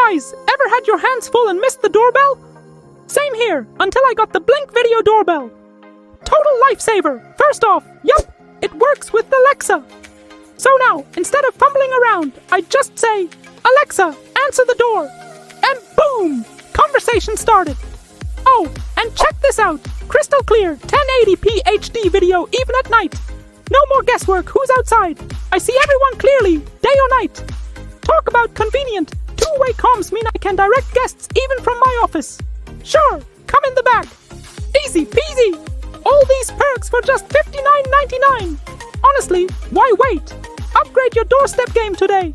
Guys, ever had your hands full and missed the doorbell? Same here, until I got the Blink Video Doorbell. Total lifesaver. First off, yup, it works with Alexa. So now, instead of fumbling around, I just say, Alexa, answer the door. And boom, conversation started. Oh, and check this out. Crystal clear, 1080p HD video even at night. No more guesswork, who's outside? I see everyone clearly, day or night. Talk about convenient. Two-way comms mean I can direct guests even from my office. Sure, come in the back. Easy peasy. All these perks for just $59.99. Honestly, why wait? Upgrade your doorstep game today.